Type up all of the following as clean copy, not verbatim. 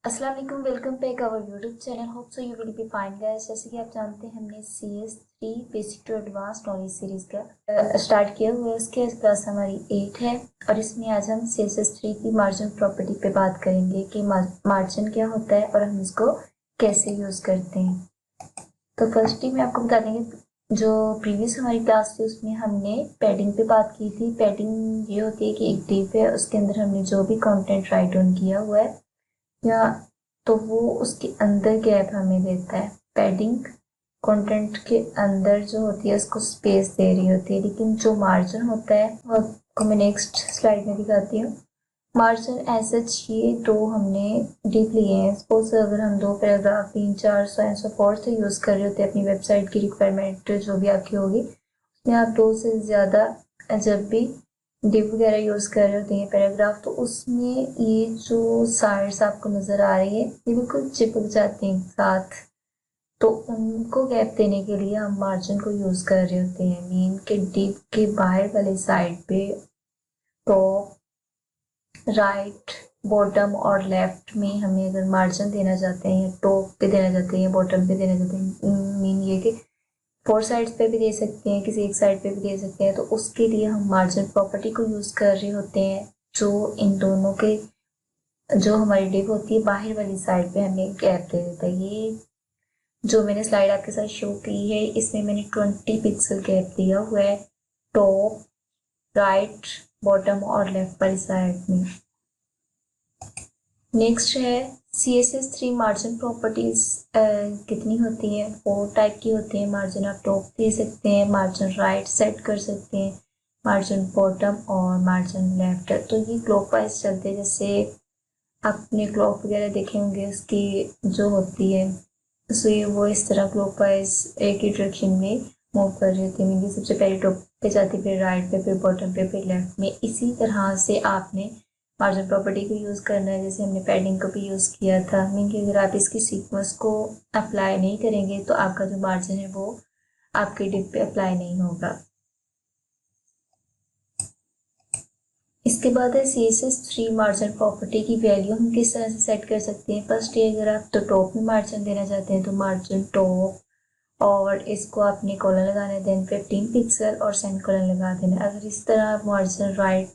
अस्सलाम वालेकुम, welcome back our YouTube channel. Hope so you will be fine guys. जैसे कि आप जानते हैं हमने CS3 basic to advance knowledge series का स्टार्ट किया हुआ है। उसके क्लास हमारी 8 है और इसमें आज हम CS3 की मार्जिन प्रॉपर्टी पे बात करेंगे कि मार्जिन क्या होता है और हम इसको कैसे यूज करते हैं। तो फर्स्ट ही मैं आपको बता देंगे, जो प्रीवियस हमारी क्लास थी उसमें हमने पैडिंग पे बात की थी। पैडिंग ये होती है कि एक डिव है, उसके अंदर हमने जो भी कंटेंट राइट ऑन किया हुआ है या तो वो उसके अंदर गैप हमें देता है। पैडिंग कंटेंट के अंदर जो होती है उसको स्पेस दे रही होती है, लेकिन जो मार्जिन होता है वो आपको मैं नेक्स्ट स्लाइड में दिखाती हूँ। मार्जिन एज सच ये दो हमने डिव लिए हैं। सपोज अगर हम 2 paragraph 3 4 so and so fourth use कर रहे होते हैं अपनी वेबसाइट की रिक्वायरमेंट जो भी आपकी होगी, उसमें आप 2 से ज्यादा जब भी डिव वगैरह यूज कर रहे होते हैं पैराग्राफ, तो उसमें ये जो साइड्स आपको नजर आ रही है ये बिल्कुल चिपक जाती हैं साथ। तो उनको गैप देने के लिए हम मार्जिन को यूज कर रहे होते हैं। मीन के डिव के बाहर वाले साइड पे टॉप, राइट, बॉटम और लेफ्ट में हमें अगर मार्जिन देना चाहते हैं या टॉप पे देना चाहते हैं या बॉटम पे देना चाहते हैं, मीन ये कि 4 साइड्स पे भी दे सकते हैं, किसी एक साइड पे भी दे सकते हैं, तो उसके लिए हम मार्जिन प्रॉपर्टी को यूज कर रहे होते हैं। जो इन दोनों के जो हमारी डिव होती है बाहर वाली साइड पे हमें गैप दे देता है। ये जो मैंने स्लाइड आपके साथ शो की है इसमें मैंने 20 पिक्सल गैप दिया हुआ है टॉप, राइट, बॉटम और लेफ्ट वाली साइड में। नेक्स्ट है CSS3 मार्जिन प्रॉपर्टीज कितनी होती हैं? 4 टाइप की होती हैं। मार्जिन आप टॉप दे सकते हैं, मार्जिन राइट सेट कर सकते हैं, मार्जिन बॉटम और मार्जिन लेफ्ट। तो ये क्लॉकवाइज चलते हैं। जैसे आपने क्लॉक वगैरह देखे होंगे, उसकी जो होती है सो ये वो इस तरह क्लॉकवाइज एक ही डायरेक्शन में मूव कर रही होती है। सबसे पहले टॉप पे जाती है, फिर राइट पे, फिर बॉटम पे, फिर लेफ्ट में। इसी तरह से आपने मार्जिन प्रॉपर्टी को यूज करना है जैसे हमने पैडिंग को भी यूज किया था। मीन कि अगर आप इसकी सीक्वेंस को अप्लाई नहीं करेंगे तो आपका जो मार्जिन है वो आपके डिव पे अप्लाई नहीं होगा। इसके बाद है CSS3 मार्जिन प्रॉपर्टी की वैल्यू हम किस तरह से सेट कर सकते हैं। फर्स्ट ये, अगर आप तो टॉप में मार्जिन देना चाहते हैं तो मार्जिन टॉप और इसको आपने कॉलन लगाना है, देन 15 पिक्सल और सेमी कॉलन लगा देना। अगर इस तरह आप मार्जिन राइट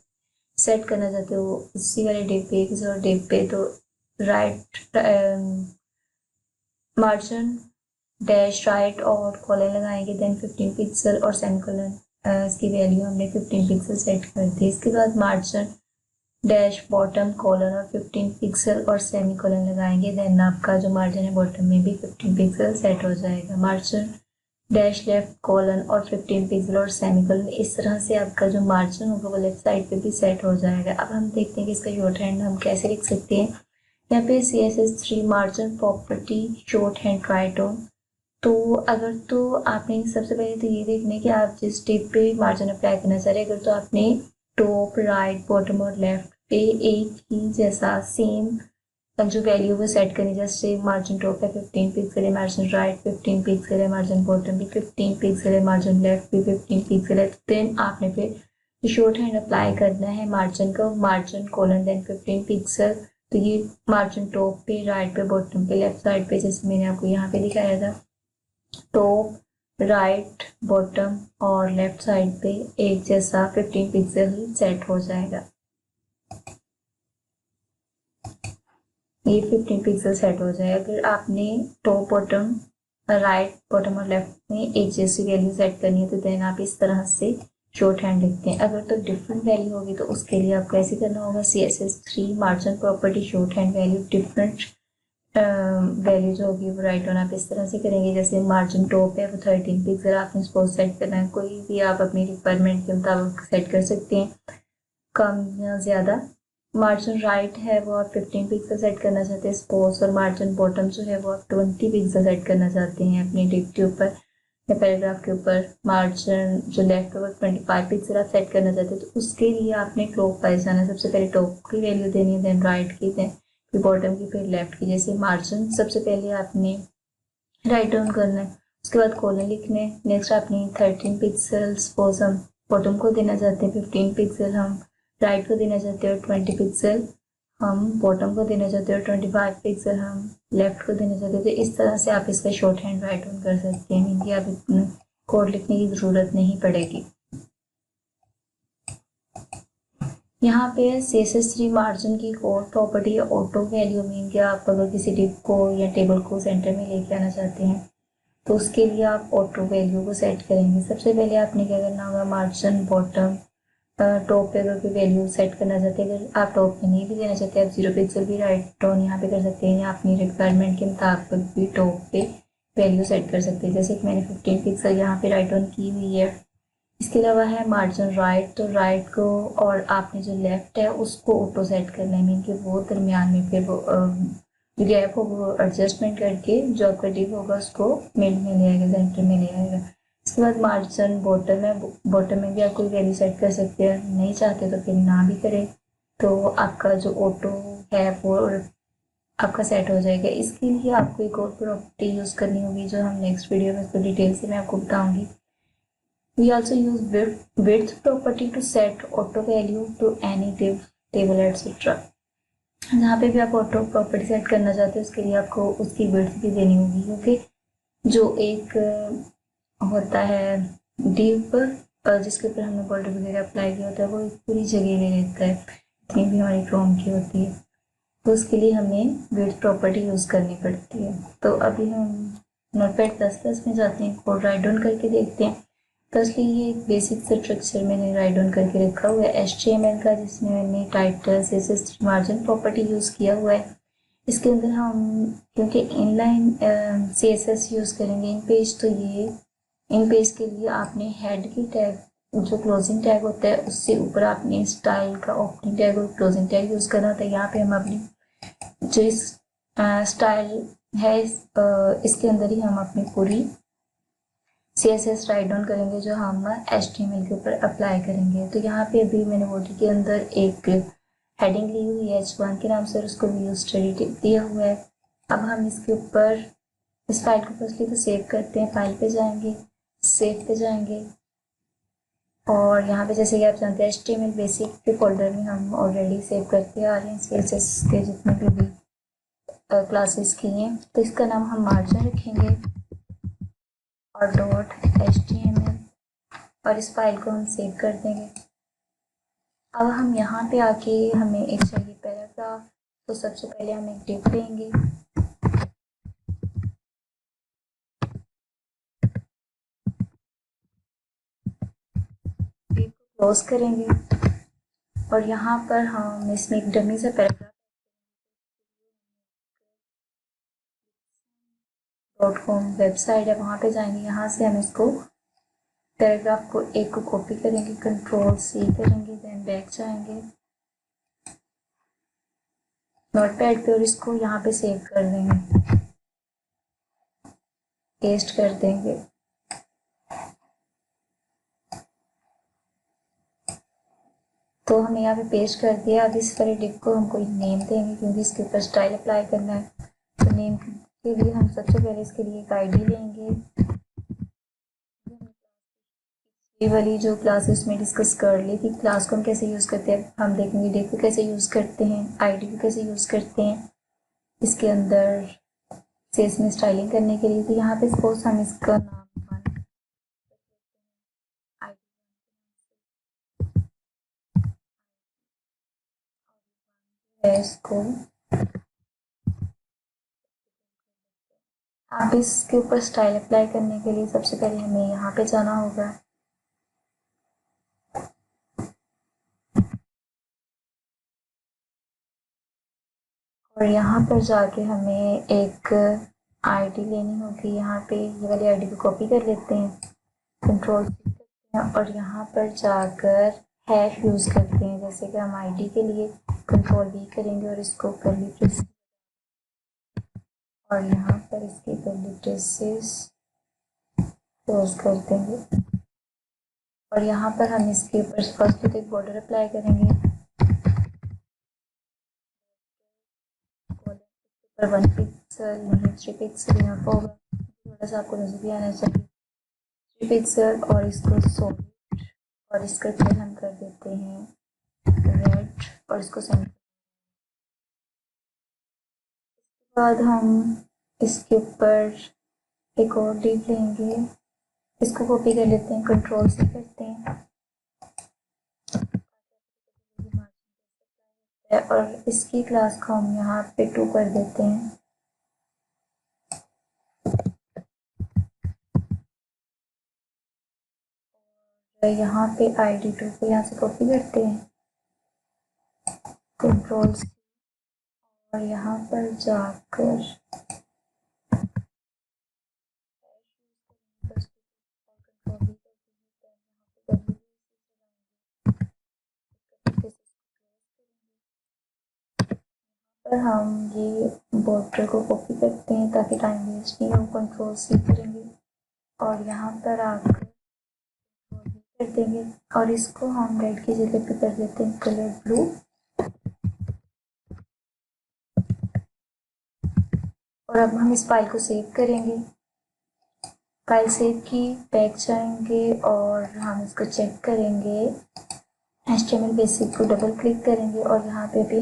सेट करना चाहते हो उसी वाले डिव पे, किसी और डिव पे, तो राइट मार्जिन डैश राइट और कॉलन लगाएंगे, देन 15 पिक्सल और सेमी कॉलन। इसकी वैल्यू हमने 15 पिक्सल सेट कर दी। इसके बाद मार्जिन डैश बॉटम कॉलन और 15 पिक्सल और सेमी कॉलन लगाएंगे, देन आपका जो मार्जिन है बॉटम में भी 15 पिक्सल सेट हो जाएगा। मार्जिन डैश लेफ्ट कॉलन और 15 पिक्सल और सेमी कॉलन, इस तरह से आपका जो मार्जिन होगा वो लेफ्ट साइड पे भी सेट हो जाएगा। अब हम देखते हैं कि इसका शॉर्ट हैंड हम कैसे लिख सकते हैं। यहाँ पे CSS3 margin property short hand right on. तो अगर तो आपने सबसे पहले तो ये देखना है कि आप जिस टिप पे मार्जिन अप्लाई करना चाह रहे हैं, अगर तो आपने टॉप, राइट, बॉटम और लेफ्ट पे एक ही जैसा सेम जो वैल्यू वो सेट करनी, जैसे मार्जिन टॉप है 15 पिक्सल है, मार्जिन राइट 15 पिक्सल है, मार्जिन बॉटम भी 15 पिक्सल है, मार्जिन लेफ्ट भी 15 पिक्सल है, तो देन आपने फिर शॉर्ट हैंड अप्लाई करना है मार्जिन का, मार्जिन कॉलन देन 15 पिक्सल। तो ये मार्जिन टॉप पे, राइट पे, बॉटम पे, लेफ्ट साइड पे, जैसे मैंने आपको यहाँ पे दिखाया था, टॉप, राइट, बॉटम और लेफ्ट साइड पे एक जैसा 15 पिक्सल सेट हो जाएगा। ये 15 पिक्सल सेट हो जाए। अगर आपने टॉप, बॉटम, राइट, बॉटम और लेफ्ट में एक जैसी वैल्यू सेट करनी है तो देन आप इस तरह से शॉर्ट हैंड लिखते हैं। अगर तो डिफरेंट वैल्यू होगी तो उसके लिए आपको ऐसे करना होगा, CSS3 margin property short hand value different value जो होगी वो राइट ऑन आप इस तरह से करेंगे। जैसे मार्जिन टॉप है वो 13 पिक्सल आपने सपोज सेट करना है, कोई भी आप अपनी रिक्वायरमेंट के मुताबिक सेट कर सकते हैं, कम या ज़्यादा। मार्जिन राइट है वो आप 15 पिक्सल सेट करना चाहते हैं सपोज, और मार्जिन बॉटम जो है वो आप 20 पिक्सल सेट करना चाहते हैं अपनी डिव के ऊपर या पैराग्राफ के ऊपर। मार्जिन जो लेफ्ट है वो 25 पिक्सल आप सेट करना चाहते हैं, तो उसके लिए आपने क्लॉकवाइज जाना है। सबसे पहले टॉप की वैल्यू देनी है, देन राइट की, देन फिर बॉटम की, फिर लेफ्ट की। जैसे मार्जिन सबसे पहले आपने राइट ऑन करना है, उसके बाद कॉलन लिखने, नेक्स्ट आपने 13 पिक्सल सपोज हम बॉटम को देना चाहते हैं, 15 पिक्सल हम राइट को देना चाहते हैं और 20 पिक्सल हम बॉटम को देना चाहते हो 25 पिक्सल, हम लेफ्ट को देना चाहते हो, तो इस तरह से आप इसका शॉर्ट हैंड राइट ऑन कर सकते हैं। मीन कि आप इतना कोड लिखने की ज़रूरत नहीं पड़ेगी। यहाँ पे CSS3 मार्जिन की कोड प्रॉपर्टी है ऑटो वैल्यू। मीन कि आप अगर किसी डिप को या टेबल को सेंटर में लेके आना चाहते हैं तो उसके लिए आप ऑटो वैल्यू को सेट करेंगे। सबसे पहले आपने क्या करना होगा, मार्जिन बॉटम टॉप पे अगर कोई वैल्यू सेट करना चाहते हैं, अगर आप टॉप पे नहीं भी देना चाहते आप 0 पिक्सल भी राइट ऑन यहाँ पे कर सकते हैं, या अपनी रिक्वायरमेंट के मुताबिक भी टॉप पे वैल्यू सेट कर सकते हैं। जैसे कि मैंने 15 पिक्सल यहाँ पे राइट ऑन की हुई है। इसके अलावा है मार्जिन राइट, तो राइट को और आपने जो लेफ्ट है उसको ऑटो सेट करना है। मीन कि वो दरमियान में फिर वो जो गैप होगा वो एडजस्टमेंट करके जो आपका डिप होगा उसको मिड में ले आएगा, सेंटर में ले आएगा। इसके बाद मार्जिन बॉटम है, बॉटम में भी आप कोई वैल्यू सेट कर सकते हैं, नहीं चाहते तो फिर ना भी करें, तो आपका जो ऑटो है वो आपका सेट हो जाएगा। इसके लिए आपको एक और प्रॉपर्टी यूज़ करनी होगी जो हम नेक्स्ट वीडियो में इसको डिटेल से मैं आपको बताऊंगी। We also use width property to set auto value to any table etc. जहाँ पे भी आप ऑटो प्रॉपर्टी सेट करना चाहते हो उसके लिए आपको उसकी विड्थ भी देनी होगी, क्योंकि जो एक होता है डिव जिसके ऊपर हमने बॉर्डर वगैरह अप्लाई किया होता है वो एक पूरी जगह ले लेता है, इतनी भी हमारी फ्रॉम की होती है, तो उसके लिए हमें विड्थ प्रॉपर्टी यूज़ करनी पड़ती है। तो अभी हम नोटपैड 10 में जाते हैं, कोड राइट डाउन करके देखते हैं। फर्स्टली ये एक बेसिक सा स्ट्रक्चर मैंने राइट डाउन करके रखा हुआ है HTML का, जिसमें मैंने title CSS margin property use किया हुआ है। इसके अंदर हम क्योंकि इनलाइन CSS यूज़ करेंगे इन पेज, तो ये इन पेज के लिए आपने हेड की टैग जो क्लोजिंग टैग होता है उससे ऊपर आपने स्टाइल का ओपनिंग टैग और क्लोजिंग टैग यूज़ करना होता है। यहाँ पे हम अपनी जो इस स्टाइल है इसके अंदर ही हम अपनी पूरी CSS राइट डाउन करेंगे जो हम HTML के ऊपर अप्लाई करेंगे। तो यहाँ पे अभी मैंने बॉडी के अंदर एक हेडिंग ली हुई है H1 के नाम से और उसको व्यू स्टडी दिया हुआ है। अब हम इसके ऊपर इस फाइल को फर्स्टली तो सेव करते हैं, फाइल पे जाएंगे, सेव पे जाएंगे, और यहाँ पे जैसे कि आप जानते हैं HTML बेसिक के फोल्डर में हम ऑलरेडी सेव करते आ रहे हैं CSS के जितने भी क्लासेस की हैं। तो इसका नाम हम मार्जिन रखेंगे और .html और इस फाइल को हम सेव कर देंगे। अब हम यहाँ पे आके हमें एक चाहिए पैराग्राफ, तो सबसे पहले हम एक डिव लेंगे, डिव को क्लोज करेंगे और यहाँ पर हम इसमें एक डमी सा पैराग्राफ .com वेबसाइट है वहाँ पे जाएंगे। यहाँ से हम इसको पैराग्राफ को एक को कॉपी करेंगे, Ctrl+C करेंगे, देन बैक जाएंगे नोटपैड पे और इसको यहाँ पे सेव कर देंगे, पेस्ट कर देंगे। तो हमने यहाँ पे पेस्ट कर दिया। अब इस वाले डिव को हम कोई नेम देंगे क्योंकि इसके ऊपर स्टाइल अप्लाई करना है। तो नेम के लिए हम सबसे पहले इसके लिए एक आईडी लेंगे। ये वाली जो क्लासेस में डिस्कस कर ली थी क्लास को हम कैसे यूज़ करते हैं, हम देखेंगे डिव को कैसे यूज़ करते हैं, आईडी को कैसे यूज़ करते हैं इसके अंदर सेल्स में स्टाइलिंग करने के लिए। तो यहाँ पे सपोज हम इसका नाम इसको आप इसके ऊपर स्टाइल अप्लाई करने के लिए सबसे पहले हमें यहाँ पे जाना होगा और यहाँ पर जाके हमें एक आईडी लेनी होगी। यहाँ पे ये वाली आईडी को कॉपी कर लेते हैं, Ctrl+C करते हैं और यहाँ पर जाकर हैश यूज़ करते हैं। जैसे कि हम आईडी के लिए Ctrl+V करेंगे और इसको कर्ली ब्रेस और यहाँ पर इसकी कर्ली ब्रेसेस क्लोज कर देंगे और यहाँ पर हम इसके ऊपर फर्स्ट तो एक बॉर्डर अप्लाई करेंगे पर 1 पिक्सल नहीं 3 पिक्सल यहाँ पर होगा, थोड़ा सा आपको नजर भी आना चाहिए 3 पिक्सल और इसको सॉलिड और इसका कलर हम कर देते हैं रेड और इसको सेंटर बाद हम इसके ऊपर एक और लीफ लेंगे, इसको कॉपी कर लेते हैं, कंट्रोल से करते हैं और इसकी क्लास को हम यहाँ पे 2 कर देते हैं। यहाँ पे ID2 को यहाँ से कॉपी करते हैं, कंट्रोल से, और यहाँ पर जाकर पर हम ये बॉर्डर को कॉपी करते हैं ताकि टाइम वेस्ट नहीं हो, कंट्रोल C करेंगे और यहाँ पर आकर कर देंगे और इसको हम रेड की जगह पे कर देते हैं कलर ब्लू। और अब हम इस फाइल को सेव करेंगे। फाइल सेव की, बैक जाएंगे और हम इसको चेक करेंगे। HTML बेसिक को डबल क्लिक करेंगे और यहाँ पे भी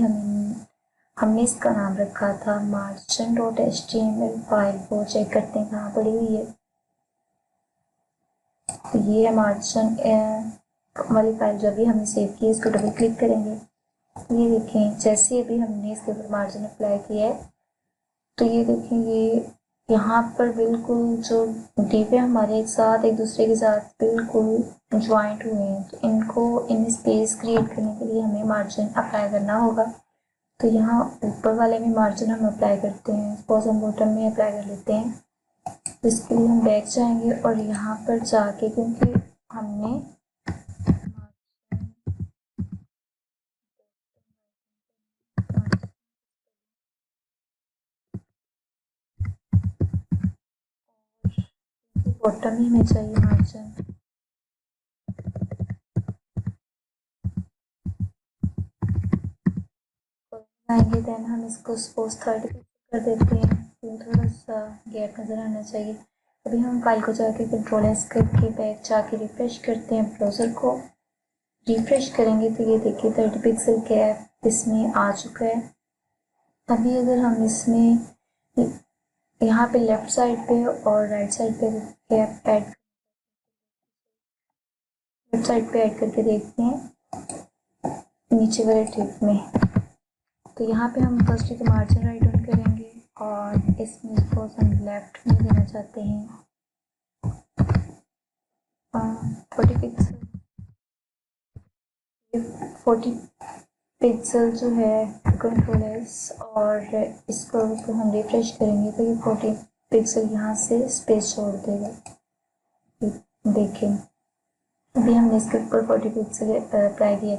हमने इसका नाम रखा था margin.html। फाइल को चेक करते हैं कहाँ पड़ी हुई है, तो ये है मार्जिन वाली फाइल जो अभी हमने सेव की है। इसको डबल क्लिक करेंगे, ये देखें जैसे अभी हमने इसके ऊपर मार्जिन अप्लाई किया है तो ये देखें ये यहाँ पर बिल्कुल जो डिव है हमारे एक दूसरे के साथ बिल्कुल ज्वाइंट हुए हैं, तो इनको इनमें स्पेस क्रिएट करने के लिए हमें मार्जिन अप्लाई करना होगा। तो यहाँ ऊपर वाले में मार्जिन हम अप्लाई करते हैं, सपोज हम बॉटम में अप्लाई कर लेते हैं। तो इसके लिए हम बैक जाएंगे और यहाँ पर जाके, क्योंकि हमने बॉटम ही में चाहिए मार्जिन, आएंगे देन हम इसको सपोज 30 कर देते हैं, तो थोड़ा सा गैप नज़र आना चाहिए। अभी हम फाइल को जाके कंट्रोल एस करके बैक जाके रिफ्रेश करते हैं, ब्राउज़र को रिफ्रेश करेंगे तो ये देखिए 30 पिक्सल गैप इसमें आ चुका है। अभी अगर हम इसमें यहाँ पे लेफ़्ट साइड पे और राइट साइड पे गैप ऐड, लेफ्ट साइड पे ऐड करके देखते हैं नीचे वाले टिप में, तो यहाँ पे हम फर्स्ट तो मार्जिन राइट ऑन करेंगे और इसमें सपोज हम लेफ्ट में देना चाहते हैं 40 पिक्सल। 40 पिक्सल जो है कंट्रोल एस और इसको तो हम रिफ्रेश करेंगे तो ये 40 पिक्सल यहाँ से स्पेस छोड़ देगा। देखें अभी हमने इसके ऊपर 40 पिक्सल अप्लाई किया।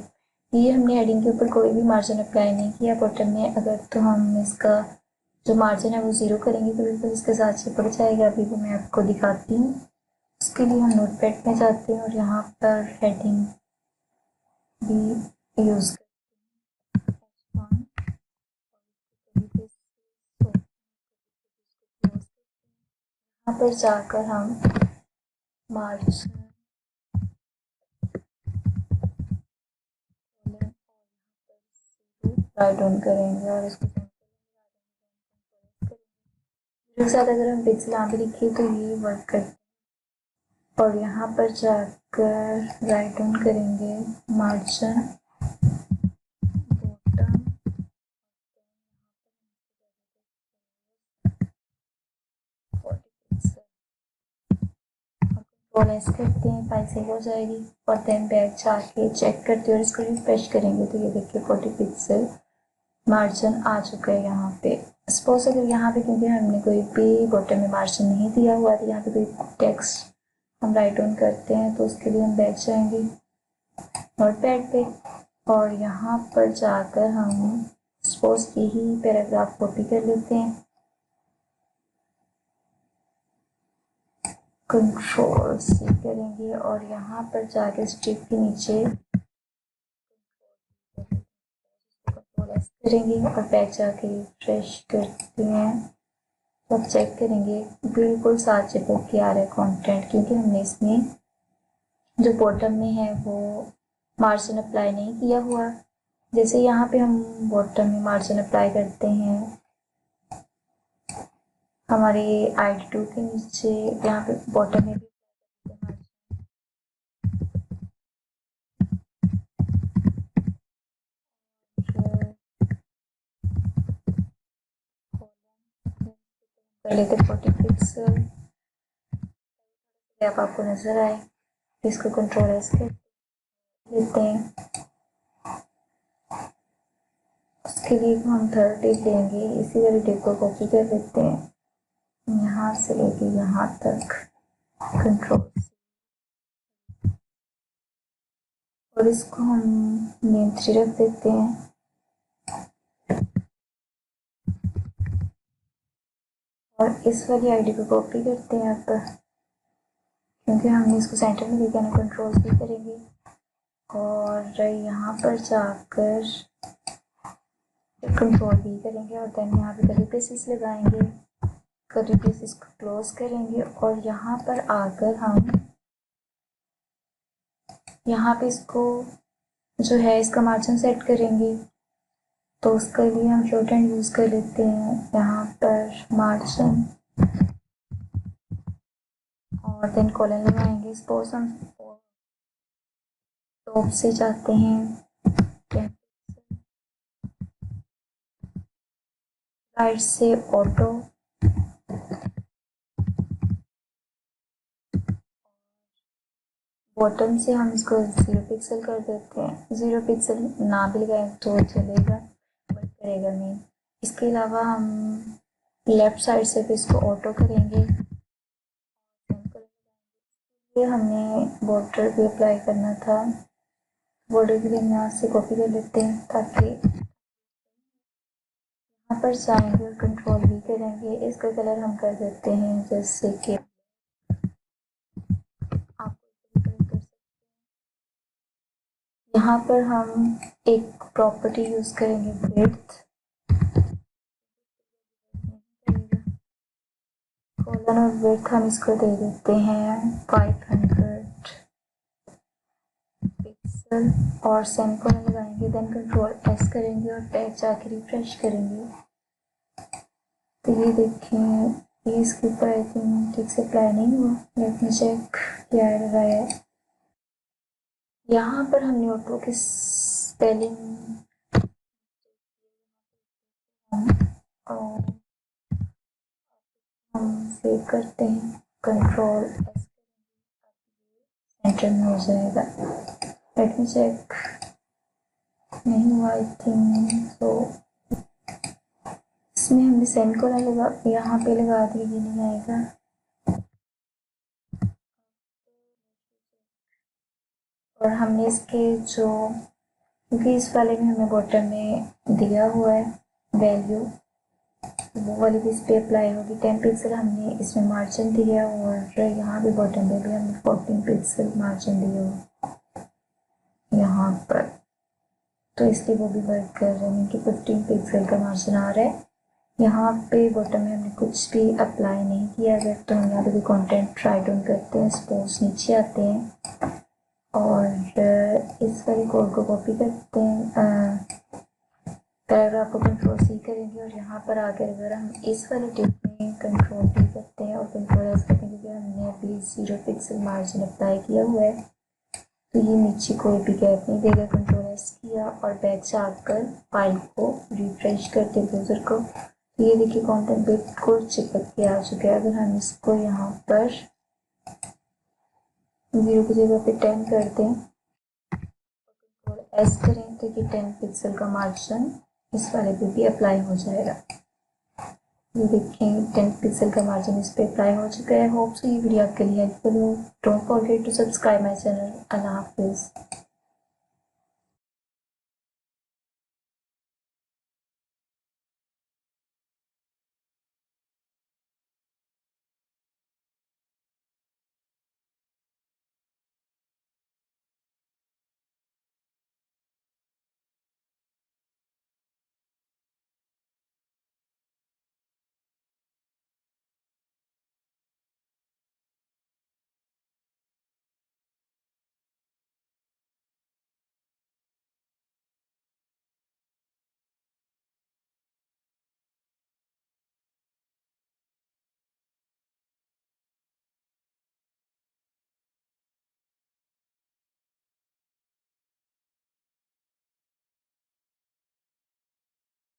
ये हमने हेडिंग के ऊपर कोई भी मार्जिन अप्लाई नहीं किया बॉटम में, अगर तो हम इसका जो मार्जिन है वो 0 करेंगे तो बिल्कुल इसके साथ चिपक जाएगा। अभी वो मैं आपको दिखाती हूँ। उसके लिए हम नोटपैड में जाते हैं और यहाँ पर हेडिंग भी यूज़ करते हैं। यहाँ पर जाकर हम मार्जिन राइट ऑन करेंगे और इसको एक साथ अगर हम पिक्सल यहाँ पे लिखिए तो ये वर्क करता है। और यहाँ पर जाकर राइट ऑन करेंगे मार्जिन बॉटम, कंट्रोल एस करते हैं, फाइल सेव हो जाएगी और देन बैक जाके चेक करते हैं और इसको रिफ्रेश करेंगे तो ये देखिए 40 पिक्सल मार्जिन आ चुका है यहाँ पे। सपोज अगर यहाँ पे क्योंकि हमने कोई भी बॉटम में मार्जिन नहीं दिया हुआ तो यहाँ पे कोई टेक्स्ट हम राइट ऑन करते हैं तो उसके लिए हम बैक जाएंगे नोटपैड पे और यहाँ पर जाकर हम सपोज यही पैराग्राफ कॉपी कर लेते हैं, कंट्रोल सी करेंगे और यहाँ पर जाके स्ट्रिप के नीचे करेंगे और बैक जाके रिफ्रेश करते हैं तो चेक करेंगे बिल्कुल साथ चिपक के आ रहा है कंटेंट, क्योंकि हमने इसमें जो बॉटम में है वो मार्जिन अप्लाई नहीं किया हुआ। जैसे यहाँ पे हम बॉटम में मार्जिन अप्लाई करते हैं हमारे ID2 के नीचे यहाँ पे बॉटम में भी कर लेते 40 पिक्सल। गैप आपको नजर आए, इसको कंट्रोल एस कर लेते हैं। उसके लिए हम थर्ड टिप लेंगे, इसी वाली टिप को कॉपी कर लेते हैं यहाँ से लेके यहाँ तक, कंट्रोल, और इसको हम नेम 3 रख देते हैं। और इस वाली आईडी को कॉपी करते हैं अब, क्योंकि हमने इसको सेंटर में लेके आना, कंट्रोल भी करेंगे और यहाँ पर जाकर कंट्रोल भी करेंगे और देन यहाँ पे कर्ली ब्रेसेस लगाएंगे, कर्ली ब्रेसेस को क्लोज करेंगे और यहाँ पर आकर हम यहाँ पे इसको जो है इसका मार्जिन सेट करेंगे। तो उसके लिए हम शॉर्ट हैंड यूज़ कर लेते हैं, यहाँ पर मार्जिन और देन कॉलन लगाएंगे। सपोज हम टॉप से जाते हैं, राइट से ऑटो, बॉटम से हम इसको 0 पिक्सल कर देते हैं। 0 पिक्सल ना भी लगाएं तो चलेगा, वर्क करेगा नहीं। इसके अलावा हम लेफ्ट साइड से भी इसको ऑटो करेंगे। ये हमने बॉर्डर भी अप्लाई करना था, बॉर्डर के लिए हम यहाँ से कॉपी कर लेते हैं ताकि यहाँ पर जाएंगे और कंट्रोल भी करेंगे। इसका कलर हम कर देते हैं जैसे कि आप कर सकते हैं। यहाँ पर हम एक प्रॉपर्टी यूज करेंगे विड्थ, कॉलन और विड्थ हम इसको दे देते हैं 500 पिक्सल और सेमीकोलन लगाएंगे, देन कंट्रोल एस करेंगे और बैक जाके रिफ्रेश करेंगे। तो ये देखें, ये इसके ऊपर आई थिंक ठीक से अप्लाई नहीं हुआ, लेट मी चेक क्या लगाया है। यहाँ पर हमने ऑटो की स्पेलिंग और हम सेव करते हैं, कंट्रोल एस सेंटर में हो जाएगा। लेट मी चेक, नहीं हुआ आई थिंक। तो इसमें हमने सेमीकोलन लगा, यहाँ पे लगा दिया, ये नहीं आएगा। और हमने इसके जो, क्योंकि इस वाले में हमें बॉटम में दिया हुआ है वैल्यू, वो वाली भी इस पर अप्लाई होगी। 10 पिक्सल हमने इसमें मार्जिन दिया और यहाँ भी बॉटम पे भी हमने 14 पिक्सल मार्जिन दिया हुआ यहाँ पर, तो इसलिए वो भी वर्क कर रहे हैं कि 15 पिक्सल का मार्जिन आ रहा है। यहाँ पे बॉटम में हमने कुछ भी अप्लाई नहीं किया। अगर तो हम यहाँ पे भी कॉन्टेंट राइट डाउन करते हैं, सपोज नीचे आते हैं और इस वाले कोड को कॉपी करते हैं, पैराग्राफ को कंट्रोल सी करेंगे और यहाँ पर आकर अगर हम इस वाले टिप में कंट्रोल भी करते हैं और कंट्रोल एस करते हैं, क्योंकि हमने अभी 0 पिक्सल मार्जिन अप्लाई किया हुआ है, तो ये नीचे कोई भी गैप नहीं देगा। कंट्रोल एस किया और बैक जाकर फाइल को रिफ्रेश करते ब्राउज़र को, तो ये देखिए कंटेंट बिल्कुल चिपक के आ चुका है। अगर हम इसको यहाँ पर 0 की जगह पे 10 कर दें, कंट्रोल एस करें, तो ये 10 पिक्सल का मार्जिन इस वाले पे भी अप्लाई हो जाएगा। ये देखें 10 पिक्सल का मार्जिन इस पे अप्लाई हो चुका है। होप सो ये वीडियो आपके लिए हेल्पफुल हो। Don't forget to subscribe my channel. अल्लाह हाफिज़।